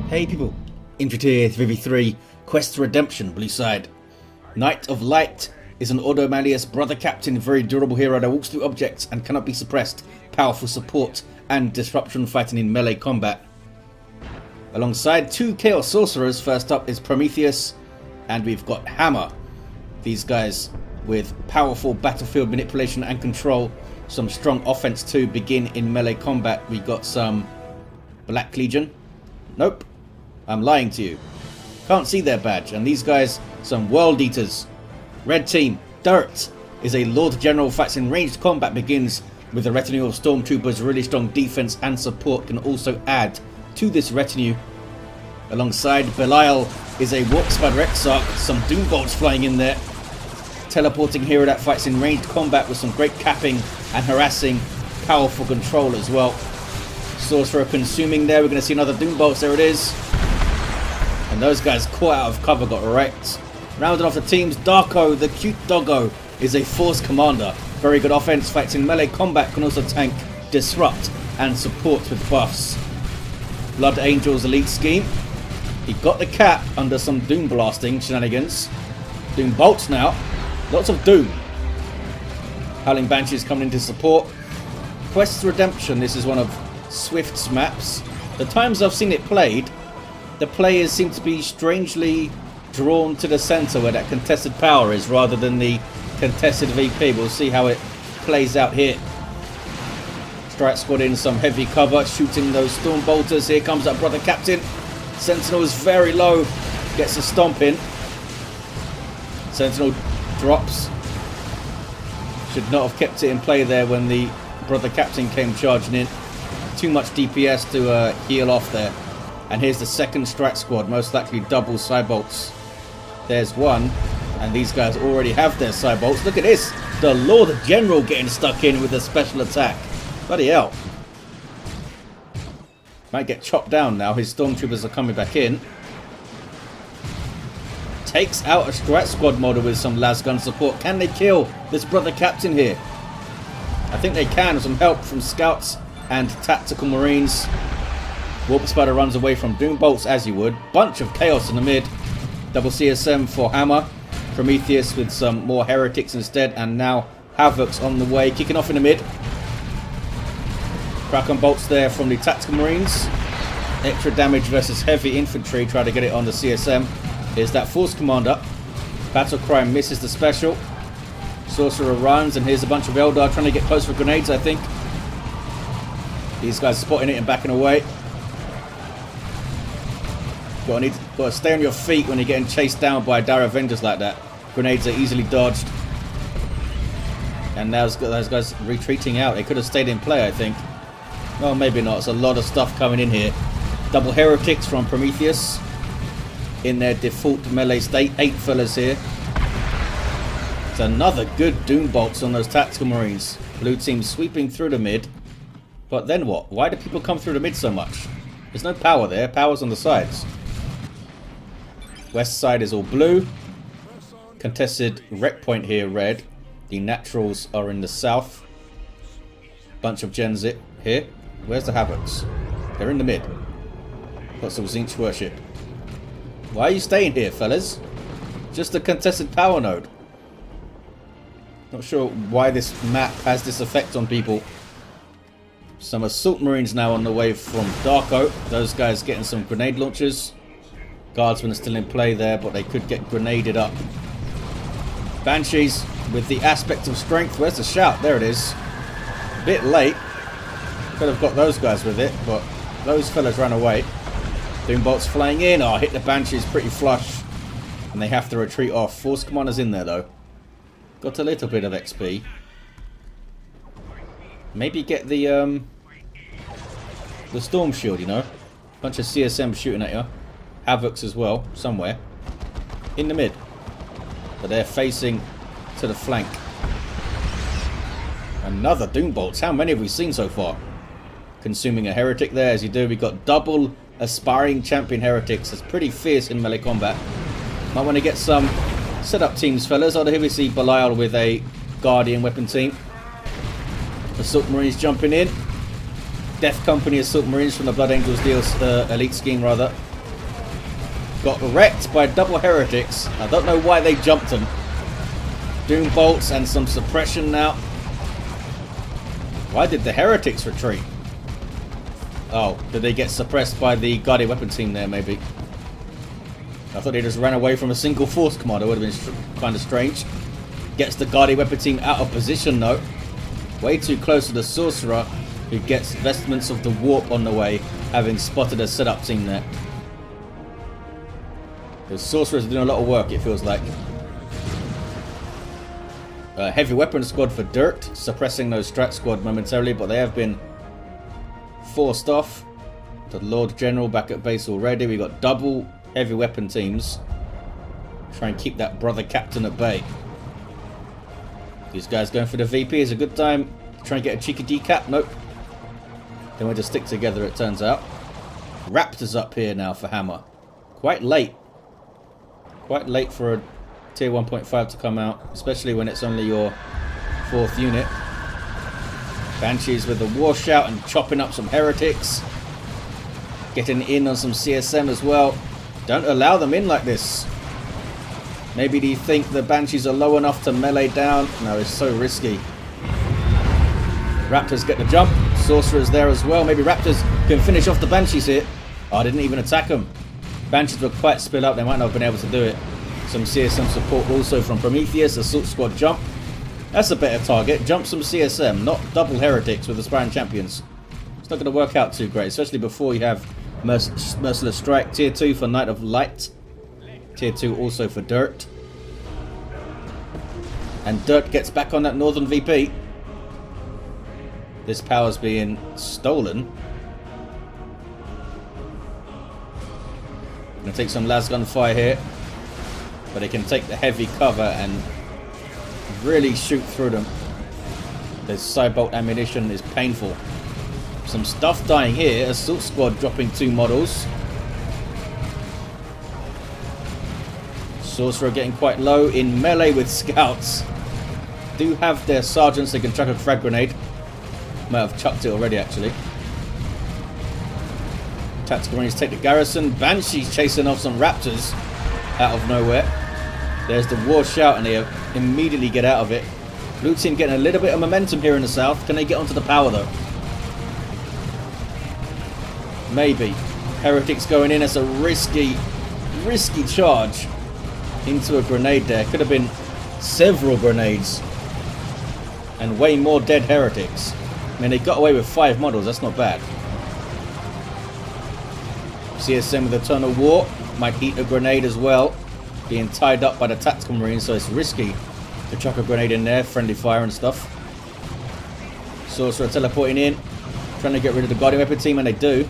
Hey people, Infantry 3v3, Quest Redemption, blue side. Knight of Light is an Ordo Malleus brother captain, very durable hero that walks through objects and cannot be suppressed, powerful support and disruption fighting in melee combat. Alongside two Chaos Sorcerers, first up is Promethius and we've got Hammer. These guys with powerful battlefield manipulation and control, some strong offense too, begin in melee combat. We got some Black Legion. Nope, I'm lying to you. Can't see their badge. And these guys, some World Eaters. Red team, Dihrt is a Lord General, fights in ranged combat, begins with a retinue of Stormtroopers. Really strong defense and support can also add to this retinue. Alongside Belial is a Warp Spider Exarch, some Doom Bolts flying in there. Teleporting hero that fights in ranged combat with some great capping and harassing, powerful control as well. Sorcerer consuming there, we're going to see another Doom Bolts, there it is. And those guys caught out of cover, got wrecked. Rounding off the teams, Darko, the cute doggo, is a Force Commander. Very good offense, fights in melee combat, can also tank, disrupt and support with buffs. Blood Angel's elite scheme. He got the cap under some Doom blasting shenanigans. Doom Bolts now. Lots of Doom. Howling Banshees coming in to support. Quest Redemption, this is one of Swift's maps. The times I've seen it played, the players seem to be strangely drawn to the centre where that contested power is, rather than the contested VP. We'll see how it plays out here. Strike Squad in some heavy cover, shooting those Storm Bolters. Here comes that brother captain. Sentinel is very low, gets a stomp in. Sentinel drops. Should not have kept it in play there when the brother captain came charging in. Too much DPS to heal off there. And here's the second Strike Squad, most likely double Cybolts. There's one, and these guys already have their Cybolts. Look at this, the Lord General getting stuck in with a special attack. Bloody hell. Might get chopped down now, his Stormtroopers are coming back in. Takes out a Strike Squad model with some lasgun support. Can they kill this brother captain here? I think they can, with some help from scouts and tactical marines. Warp Spider runs away from Doom Bolts as you would. Bunch of chaos in the mid. Double CSM for Hammer. Prometheus with some more heretics instead, and now Havoc's on the way, kicking off in the mid. Crack and bolts there from the tactical marines. Extra damage versus heavy infantry. Try to get it on the CSM. Here's that Force Commander. Battle Cry misses the special. Sorcerer runs, and here's a bunch of Eldar trying to get close for grenades, I think. These guys spotting it and backing away. Got to stay on your feet when you're getting chased down by Dire Avengers like that. Grenades are easily dodged. And now those guys retreating out. They could have stayed in play, I think. Well, maybe not. It's a lot of stuff coming in here. Double Heretics from Prometheus. In their default melee state. 8 fellas here. It's another good Doom Bolts on those tactical marines. Blue team sweeping through the mid. But then what? Why do people come through the mid so much? There's no power there. Power's on the sides. West side is all blue. Contested rec point here, red. The naturals are in the south. Bunch of gens here. Where's the Havocs? They're in the mid. Lots of Zinch worship. Why are you staying here, fellas? Just a contested power node. Not sure why this map has this effect on people. Some assault marines now on the way from Darko. Those guys getting some grenade launchers. Guardsmen are still in play there, but they could get grenaded up. Banshees with the aspect of strength. Where's the shout? There it is. A bit late. Could have got those guys with it, but those fellas ran away. Doom Bolts flying in. Oh, hit the Banshees pretty flush. And they have to retreat off. Force Commander's in there though. Got a little bit of XP. Maybe get the Storm Shield, you know. Bunch of CSM shooting at you. Havocs as well, somewhere. In the mid. But they're facing to the flank. Another Doom Bolts. How many have we seen so far? Consuming a heretic there, as you do. We've got double aspiring champion heretics. That's pretty fierce in melee combat. Might want to get some setup teams, fellas. Oh, here we see Belial with a Guardian weapon team. Assault Marines jumping in. Death Company Assault Marines from the Blood Angels deals elite scheme rather. got wrecked by double heretics. I don't know why they jumped them. Doom bolts and some suppression now. Why did the heretics retreat? Oh, did they get suppressed by the guardian weapon team there, maybe? I thought they just ran away from a single force commander. Would have been kind of strange. Gets the guardian weapon team out of position, though. Way too close to the sorcerer, who gets vestments of the warp on the way, having spotted a setup team there. The sorcerers are doing a lot of work, it feels like. Heavy weapon squad for Dihrt, suppressing those strat squad momentarily, but they have been forced off. The Lord General back at base already. We got double heavy weapon teams. Try and keep that brother captain at bay. These guys going for the VP is a good time. Try and get a cheeky decap. Nope. They want to stick together, it turns out. Raptors up here now for Hammer. Quite late. Quite late for a tier 1.5 to come out, especially when it's only your 4th unit. Banshees with the war shout and chopping up some heretics. Getting in on some CSM as well. Don't allow them in like this. Maybe do you think the Banshees are low enough to melee down? No, it's so risky. Raptors get the jump. Sorcerer's there as well. Maybe Raptors can finish off the Banshees here. Oh, I didn't even attack them. Banshees were quite split up. They might not have been able to do it. Some CSM support also from Promethius. Assault squad jump. That's a better target. Jump some CSM, not double heretics with aspiring champions. It's not going to work out too great, especially before you have Merciless Strike. Tier 2 for Knight of Light. Tier 2 also for Dihrt. And Dihrt gets back on that northern VP. This power's being stolen. Gonna take some lasgun fire here. But they can take the heavy cover and really shoot through them. The sidebolt ammunition is painful. Some stuff dying here. Assault squad dropping 2 models. Sorcerer getting quite low in melee with scouts. Do have their sergeants they can chuck a frag grenade. Might have chucked it already actually. Tactical Marines take the garrison. Banshees chasing off some raptors out of nowhere. There's the war shout and they immediately get out of it. Blue team getting a little bit of momentum here in the south. Can they get onto the power though? Maybe. Heretics going in as a risky charge into a grenade there. Could have been several grenades and way more dead heretics. I mean, they got away with 5 models. That's not bad. CSM with Eternal War might eat a grenade as well, being tied up by the Tactical Marines, so it's risky to chuck a grenade in there. Friendly fire and stuff. Sorcerer teleporting in, trying to get rid of the Guardian Weapon team, and they do.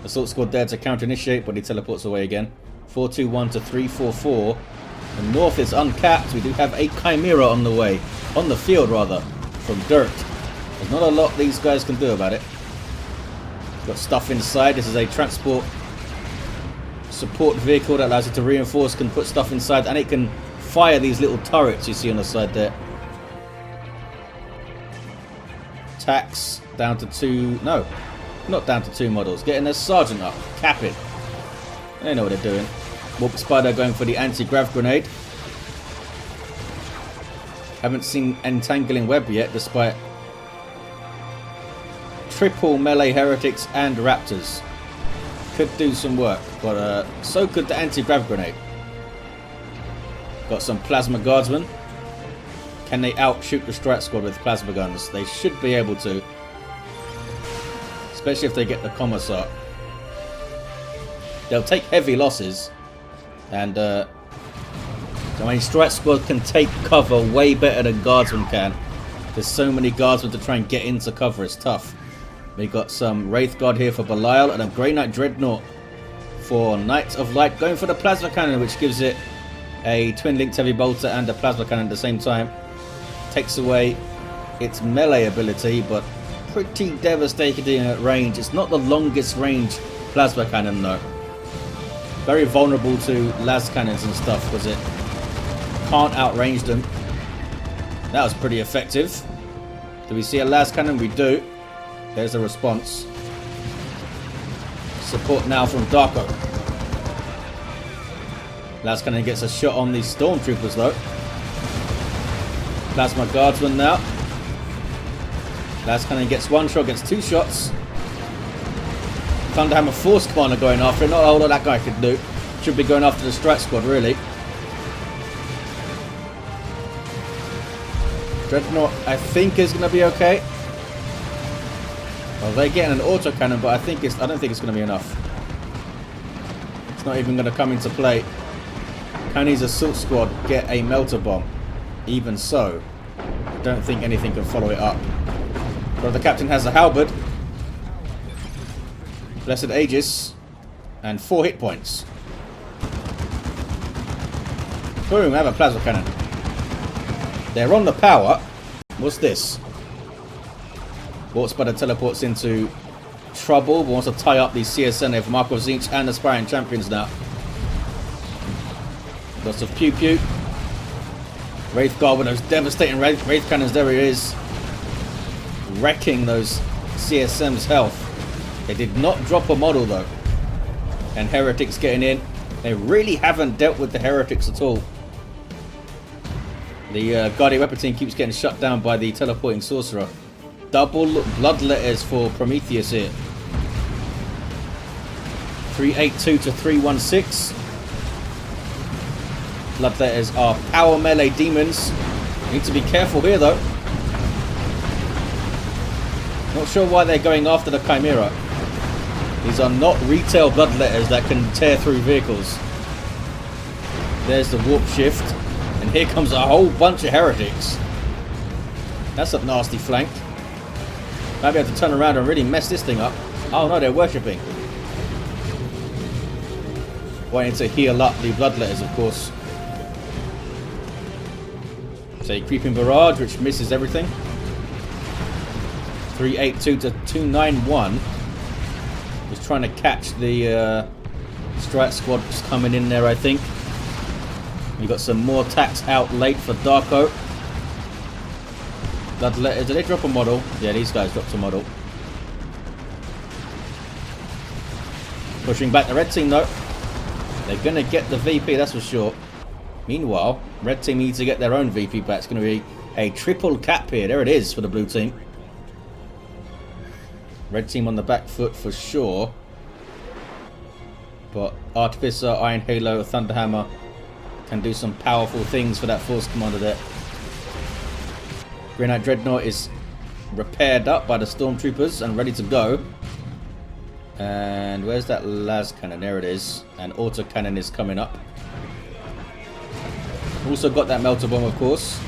Assault squad there to counter-initiate, but he teleports away again. 4-2-1 to 3-4-4. The north is uncapped. We do have a Chimera on the way. On the field, rather, from Dihrt. There's not a lot these guys can do about it. Got stuff inside. This is a transport support vehicle that allows it to reinforce, can put stuff inside, and it can fire these little turrets you see on the side there. Tax down to 2. No, not down to 2 models. Getting their sergeant up. Cap it. They know what they're doing. Warp Spider going for the anti-grav grenade. Haven't seen Entangling Web yet, despite triple melee heretics and raptors. Could do some work, but so could the anti-grav grenade. Got some plasma guardsmen. Can they outshoot the strat squad with plasma guns? They should be able to, especially if they get the commissar. They'll take heavy losses, and I mean, strat squad can take cover way better than guardsmen can. There's so many guardsmen to try and get into cover. It's tough. We got some Wraith Guard here for Belial and a Grey Knight Dreadnought for Knight of Light, going for the Plasma Cannon, which gives it a twin-linked heavy bolter and a Plasma Cannon at the same time. Takes away its melee ability, but pretty devastating at range. It's not the longest range Plasma Cannon though. Very vulnerable to las cannons and stuff because it can't outrange them. That was pretty effective. Do we see a las cannon? We do. There's a response. Support now from Darko. Lascannon gets a shot on these stormtroopers though. Plasma guardsman now. Lascannon gets one shot, gets two shots. Thunderhammer Force Commander going after it. Not a whole lot that guy could do. Should be going after the strike squad really. Dreadnought I think is going to be okay. Well, they're getting an autocannon, but I don't think it's going to be enough. It's not even going to come into play. Can his assault squad get a melter bomb? Even so, I don't think anything can follow it up. But the captain has a halberd, Blessed Aegis, and 4 hit points. Boom, I have a plasma cannon. They're on the power. What's this? Warp teleports into trouble, but wants to tie up these CSN. They have Marco Zinch and Aspiring Champions now. Lots of pew pew. Wraithguard with those devastating Wraith cannons. There he is. Wrecking those CSM's health. They did not drop a model though. And Heretics getting in. They really haven't dealt with the Heretics at all. The Guardian Weapon team keeps getting shut down by the teleporting Sorcerer. Double blood letters for Promethius here. 382 to 316. Blood letters are power melee demons. Need to be careful here though. Not sure why they're going after the Chimera. These are not retail blood letters that can tear through vehicles. There's the warp shift. And here comes a whole bunch of Heretics. That's a nasty flank. Maybe I have to turn around and really mess this thing up. Oh no, they're worshipping. Waiting to heal up the blood letters, of course. So a creeping barrage, which misses everything. 382 to 291. Just trying to catch the strike squad just coming in there, I think. We got some more attacks out late for Darko. Blood letters. Did they drop a model? Yeah, these guys dropped a model. Pushing back the red team though. They're going to get the VP, that's for sure. Meanwhile, red team needs to get their own VP back. It's going to be a triple cap here. There it is for the blue team. Red team on the back foot for sure. But Artificer, Iron Halo, Thunderhammer can do some powerful things for that Force Commander there. Green Knight Dreadnought is repaired up by the Stormtroopers and ready to go. And where's that las cannon? There it is. And auto cannon is coming up. Also got that melter bomb, of course.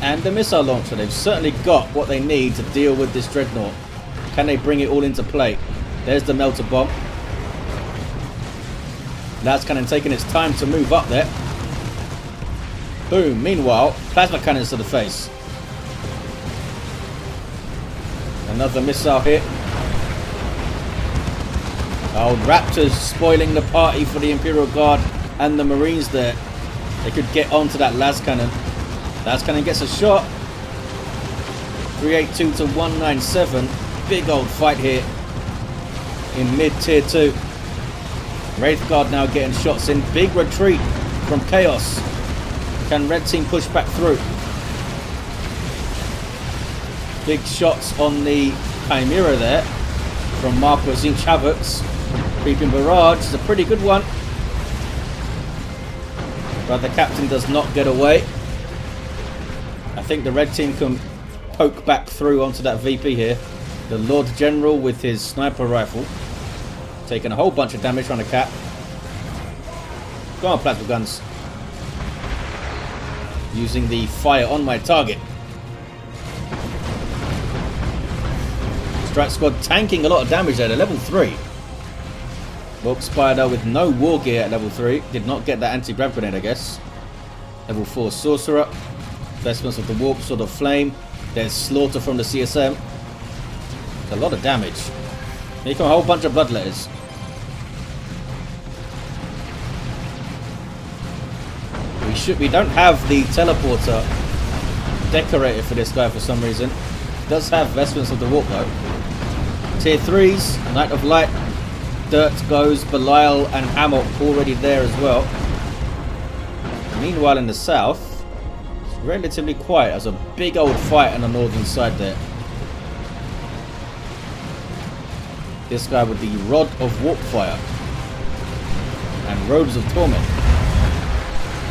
And the missile launcher. They've certainly got what they need to deal with this Dreadnought. Can they bring it all into play? There's the melter bomb. Las cannon taking its time to move up there. Boom. Meanwhile, plasma cannons to the face. Another missile hit. Oh, Raptors spoiling the party for the Imperial Guard and the Marines there. They could get onto that las cannon. Las cannon gets a shot. 382 to 197. Big old fight here in mid tier 2. Wraithguard now getting shots in. Big retreat from Chaos. Can red team push back through? Big shots on the Chimera there from Marco Zinch Havocs. Creeping barrage is a pretty good one. But the captain does not get away. I think the red team can poke back through onto that VP here. The Lord General with his sniper rifle. Taking a whole bunch of damage on the cap. Go on, plasma guns. Using the fire on my target. Strike squad tanking a lot of damage there. They're level 3. Warp Spider with no war gear at level 3. Did not get that anti-grav grenade, I guess. Level 4 Sorcerer. Vestments of the Warp, Sword of Flame. There's Slaughter from the CSM. It's a lot of damage. Here come a whole bunch of blood letters. We don't have the teleporter decorated for this guy for some reason. Does have Vestments of the Warp though. Tier 3s, Knight of Light. Dihrt goes, Belial and Amok already there as well. Meanwhile in the south, it's relatively quiet. There's a big old fight on the northern side there. This guy with the Rod of Warpfire and Robes of Torment.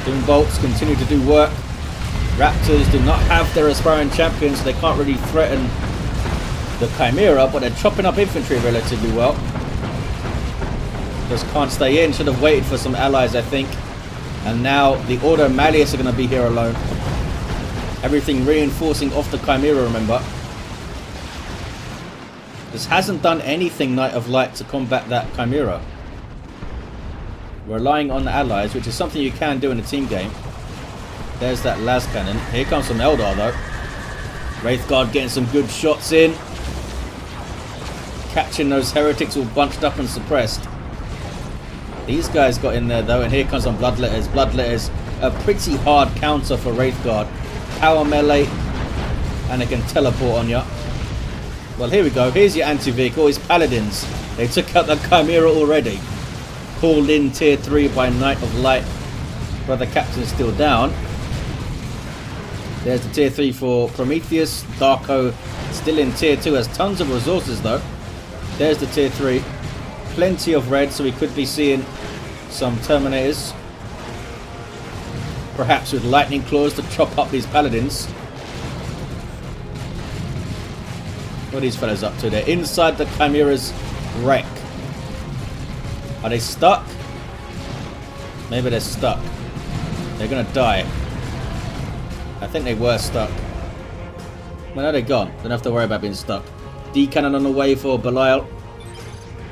Doom Bolts continue to do work. Raptors do not have their aspiring champions, so they can't really threaten the Chimera, but they're chopping up infantry relatively well. Just can't stay in. Should have waited for some allies, I think. And now the Ordo Malleus are going to be here alone. Everything reinforcing off the Chimera, remember. This hasn't done anything, Knight of Light, to combat that Chimera. Relying on the allies, which is something you can do in a team game. There's that las cannon. Here comes some Eldar, though. Wraithguard getting some good shots in. Catching those heretics all bunched up and suppressed. These guys got in there, though, and here comes some Bloodletters. Bloodletters, a pretty hard counter for Wraithguard. Power melee, and they can teleport on you. Well, here we go. Here's your anti-vehicle. It's Paladins. They took out the Chimera already. Called in tier 3 by Knight of Light. Brother Captain's still down. There's the tier 3 for Promethius. Darko still in tier 2. Has tons of resources, though. There's the tier 3. Plenty of red, so we could be seeing some Terminators. Perhaps with lightning claws to chop up these Paladins. What are these fellas up to? They're inside the Chimera's wreck. Are they stuck? Maybe they're stuck. They're gonna die. I think they were stuck. Well, now they're gone. Don't have to worry about being stuck. D-cannon on the way for Belial.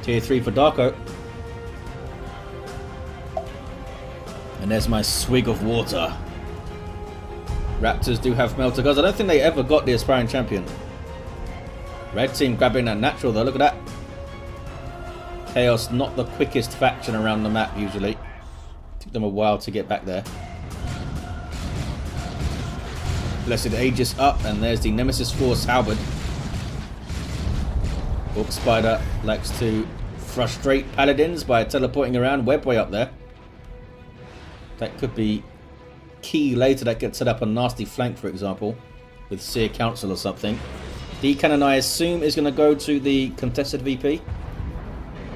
Tier 3 for Darko. And there's my swig of water. Raptors do have Melter Guards. I don't think they ever got the aspiring champion. Red team grabbing that natural, though. Look at that. Chaos, not the quickest faction around the map, usually. Took them a while to get back there. Blessed Aegis up, and there's the Nemesis Force Halberd. Orc Spider likes to frustrate Paladins by teleporting around. Webway up there. That could be key later. That could set up a nasty flank, for example, with Seer Council or something. D-cannon, I assume, is going to go to the contested VP.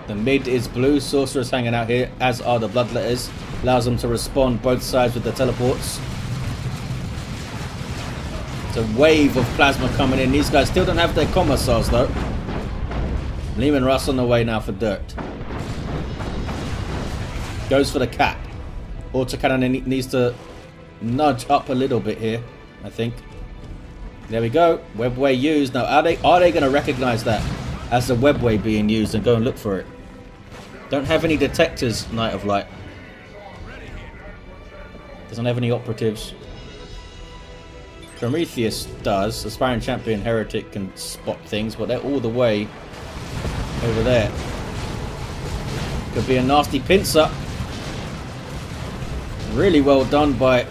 The mid is blue. Sorcerers hanging out here, as are the Bloodletters. Allows them to respond both sides with the teleports. It's a wave of plasma coming in. These guys still don't have their commissars, though. Lehman Russ on the way now for Dihrt. Goes for the cap. Autocannon needs to nudge up a little bit here, I think. There we go. Webway used. Now, are they going to recognize that as the webway being used and go and look for it? Don't have any detectors, Knight of Light. Doesn't have any operatives. Promethius does. Aspiring Champion Heretic can spot things, but they're all the way over there. Could be a nasty pincer. Really well done by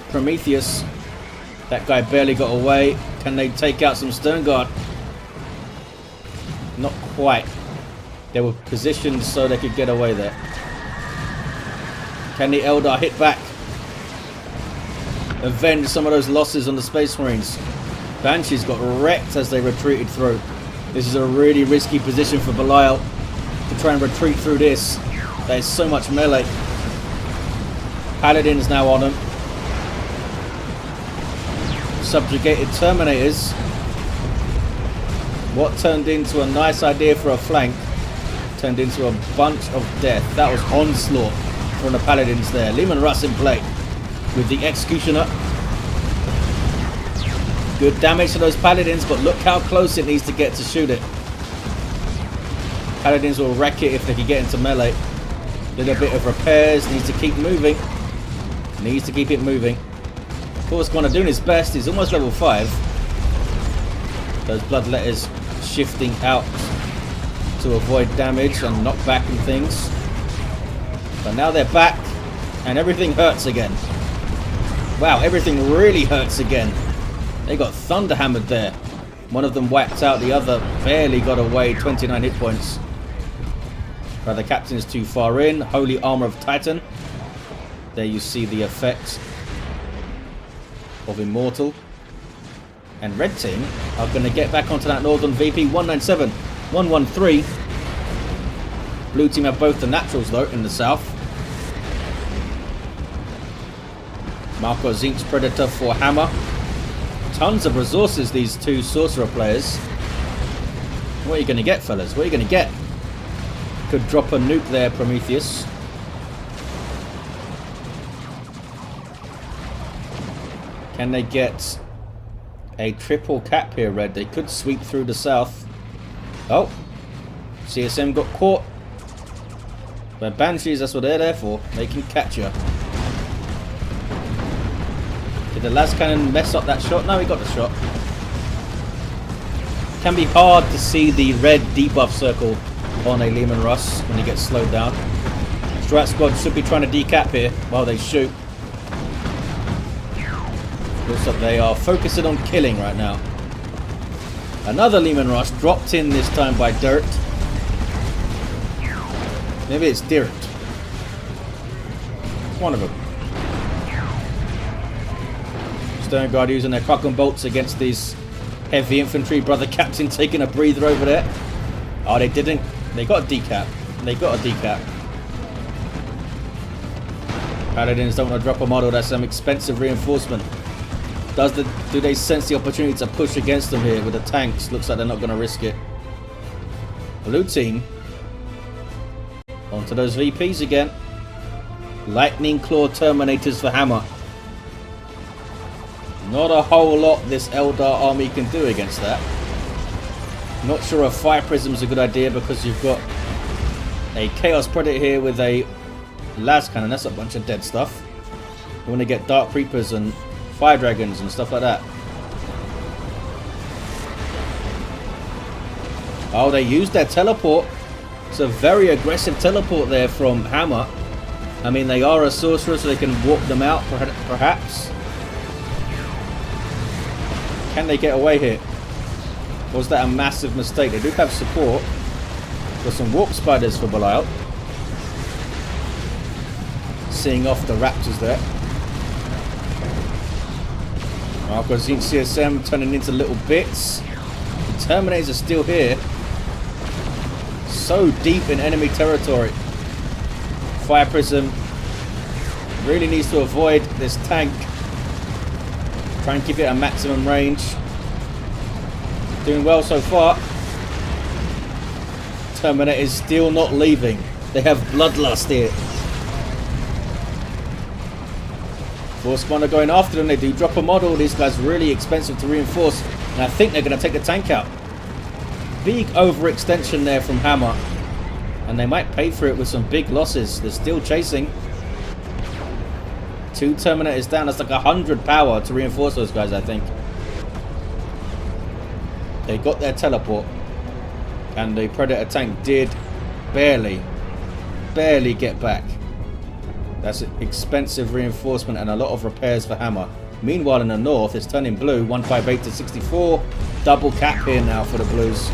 Promethius. That guy barely got away. Can they take out some Stern Guard? Not quite. They were positioned so they could get away there. Can the Eldar hit back? Avenge some of those losses on the Space Marines. Banshees got wrecked as they retreated through. This is a really risky position for Belial to try and retreat through this. There's so much melee. Paladins now on them. Subjugated Terminators. What turned into a nice idea for a flank turned into a bunch of death. That was onslaught from the Paladins there. Lehman Russ in play with the Executioner. Good damage to those Paladins, but look how close it needs to get to shoot it. Paladins will wreck it if they can get into melee. Little bit of repairs, needs to keep moving. Needs to keep it moving. Of course, Connor doing his best. He's almost level 5. Those Bloodletters shifting out to avoid damage and knockback and things. But now they're back, and everything hurts again. Wow, everything really hurts again. They got thunder hammered there. One of them whacked out, the other barely got away. 29 hit points. Brother Captain is too far in. Holy Armor of Titan. There you see the effects of Immortal. And red team are going to get back onto that northern VP. 197, 113. Blue team have both the naturals though in the south. Marco Zink's Predator for Hammer. Tons of resources, these two Sorcerer players. What are you going to get, fellas? What are you going to get? Could drop a nuke there, Promethius. Can they get a triple cap here, red? They could sweep through the south. Oh, CSM got caught. But Banshees, that's what they're there for. They can catch you. Did the las cannon mess up that shot? No, he got the shot. Can be hard to see the red debuff circle on a Leman Russ when he gets slowed down. Strat squad should be trying to decap here while they shoot. Looks like they are focusing on killing right now. Another Leman Russ dropped in this time by Dihrt. Maybe it's Dihrt. One of them. Stern Guard using their cock and bolts against these heavy infantry. Brother Captain taking a breather over there. Oh, they didn't. They got a decap. They got a decap. Paladins don't want to drop a model. That's some expensive reinforcement. Do they sense the opportunity to push against them here with the tanks? Looks like they're not going to risk it. Blue team. Onto those VPs again. Lightning Claw Terminators for Hammer. Not a whole lot this Eldar army can do against that. Not sure a Fire Prism is a good idea because you've got a Chaos Predator here with a las cannon. That's a bunch of dead stuff. You want to get Dark Creepers and Fire Dragons and stuff like that. Oh, they used their teleport. It's a very aggressive teleport there from Hammer. I mean, they are a sorcerer, so they can walk them out, perhaps. Can they get away here? Was that a massive mistake? They do have support. Got some warp spiders for Belial. Seeing off the raptors there. Marco Zink CSM turning into little bits. The Terminators are still here. So deep in enemy territory. Fire Prism really needs to avoid this tank. Try and keep it at maximum range. Doing well so far. Terminator is still not leaving. They have bloodlust here. Force Spawn are going after them. They do drop a model. These guys are really expensive to reinforce. And I think they're going to take the tank out. Big overextension there from Hammer. And they might pay for it with some big losses. They're still chasing. 2 Terminators down. That's like 100 power to reinforce those guys, I think. They got their teleport. And the Predator tank did barely get back. That's expensive reinforcement and a lot of repairs for Hammer. Meanwhile, in the north, it's turning blue. 158 to 64. Double cap here now for the Blues.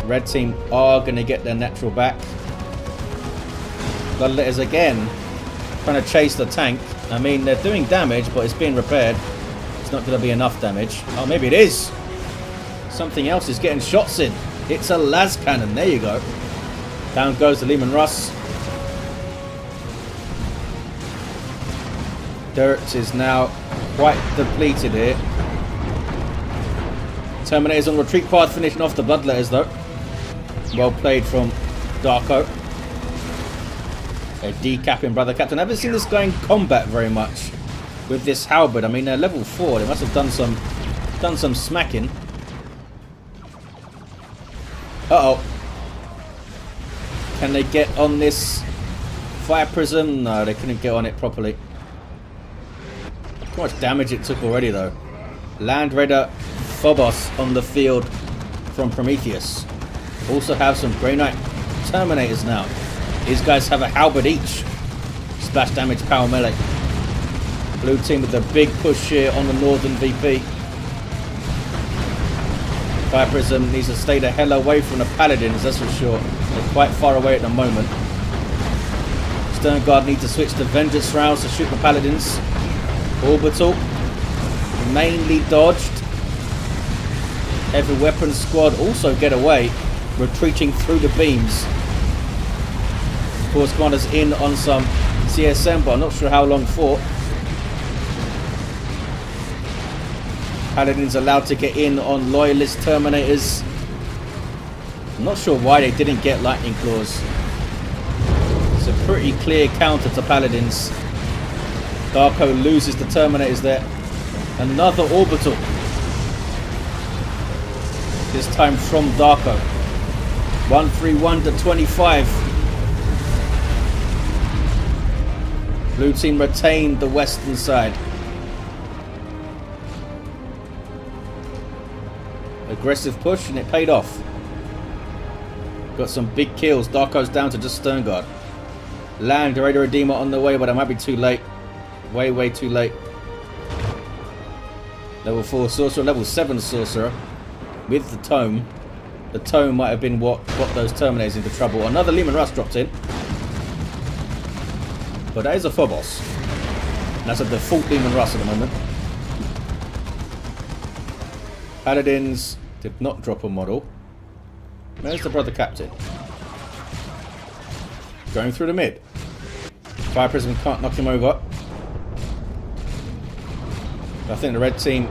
Red team are going to get their natural back. Bloodletters again trying to chase the tank. I mean, they're doing damage, but it's being repaired. It's not going to be enough damage. Oh, maybe it is. Something else is getting shots in. It's a las cannon. There you go. Down goes the Leman Russ. Dihrt is now quite depleted here. Terminator's on retreat path, finishing off the Bloodletters though. Well played from Darko. A decapping Brother Captain. I haven't seen this guy in combat very much with this halberd. I mean, they're level 4. They must have done some smacking. Uh-oh. Can they get on this Fire Prism? No, they couldn't get on it properly. How much damage it took already though. Land Raider Phobos on the field from Promethius. Also have some Grey Knight Terminators now. These guys have a halberd each. Splash damage, power melee. Blue team with a big push here on the northern VP. Fire Prism needs to stay the hell away from the Paladins, that's for sure. They're quite far away at the moment. Stern Guard need to switch to Vengeance Thralls to shoot the Paladins. Orbital. Mainly dodged. Heavy Weapons Squad also get away. Retreating through the beams. Force Commander's in on some CSM, but I'm not sure how long for. Paladins allowed to get in on Loyalist Terminators. I'm not sure why they didn't get Lightning Claws. It's a pretty clear counter to Paladins. Darko loses the Terminators there. Another Orbital. This time from Darko. 131 to 25. Blue team retained the western side. Aggressive push and it paid off. Got some big kills. Darko's down to just Stern Guard. Land Raider Redeemer on the way, but it might be too late. Way too late. Level 4 Sorcerer, level 7 Sorcerer with the Tome. The Tome might have been what got those Terminators into trouble. Another Leman Russ dropped in. But that is a Phobos. And that's a default Leman Russ at the moment. Paladins did not drop a model. There's the Brother Captain. Going through the mid. Fire Prism can't knock him over. I think the red team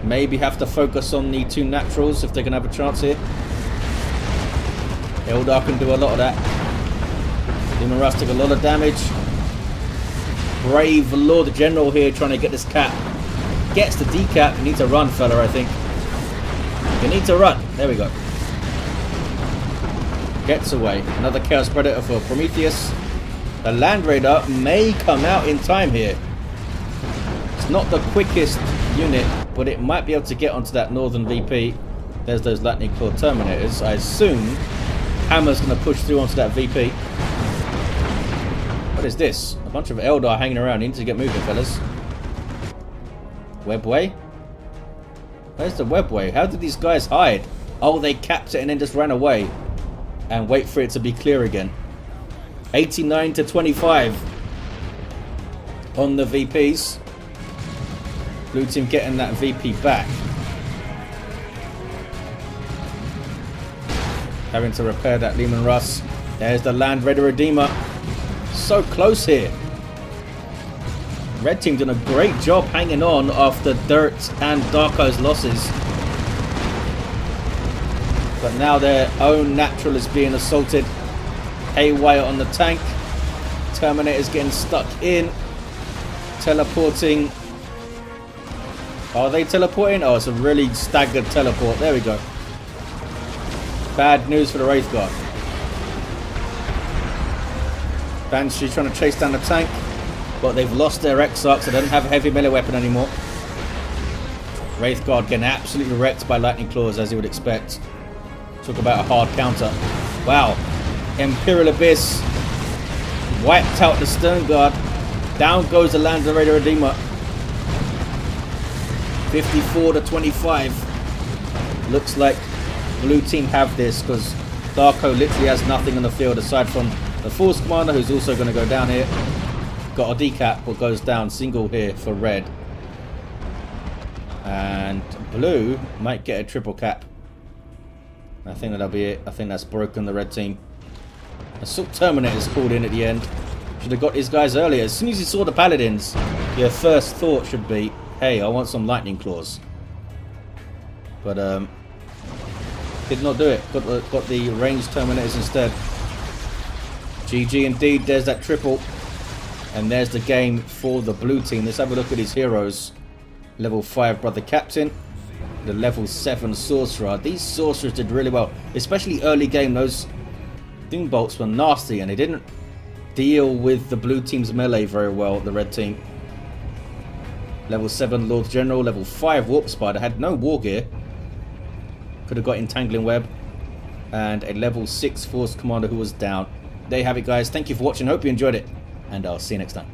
maybe have to focus on the 2 naturals if they can have a chance here. Eldar can do a lot of that. Leman Russ took a lot of damage. Brave Lord General here trying to get this cap. Gets the decap. You need to run, fella, I think. You need to run. There we go. Gets away. Another Chaos Predator for Promethius. The Land Raider may come out in time here. It's not the quickest unit, but it might be able to get onto that northern VP. There's those Lightning Claw Terminators. I assume Hammer's going to push through onto that VP. What is this? A bunch of Eldar hanging around. You need to get moving, fellas. Webway? Where's the Webway? How did these guys hide? Oh, they capped it and then just ran away. And wait for it to be clear again. 89 to 25 on the VPs. Blue team getting that VP back. Having to repair that Leman Russ. There's the Land Raider Redeemer. So close here. Red team done a great job hanging on after Dihrt and Darko's losses. But now their own natural is being assaulted. Haywire on the tank. Terminator's getting stuck in. Teleporting. Are they teleporting? Oh, it's a really staggered teleport. There we go. Bad news for the Wraith Guard. Banshee trying to chase down the tank. But they've lost their Exarch, so they don't have a heavy melee weapon anymore. Wraith Guard getting absolutely wrecked by Lightning Claws, as you would expect. Talk about a hard counter. Wow. Imperial Abyss wiped out the Stern Guard. Down goes the Land Raider Redeemer. 54 to 25. Looks like blue team have this because Darko literally has nothing on the field aside from the Force Commander, who's also going to go down here. Got a decap, but goes down single here for red. And blue might get a triple cap. I think that'll be it. I think that's broken the red team. Assault Terminator's called in at the end. Should have got these guys earlier. As soon as you saw the Paladins, your first thought should be, hey, I want some Lightning Claws. But did not do it. Got the ranged Terminators instead. GG indeed. There's that triple. And there's the game for the blue team. Let's have a look at his heroes. Level 5 Brother Captain. The level 7 Sorcerer. These Sorcerers did really well. Especially early game. Those Doom Bolts were nasty. And they didn't deal with the blue team's melee very well. The red team. Level 7 Lord General. Level 5 Warp Spider. Had no war gear. Could have got Entangling Web. And a level 6 Force Commander who was down. There you have it, guys. Thank you for watching. Hope you enjoyed it. And I'll see you next time.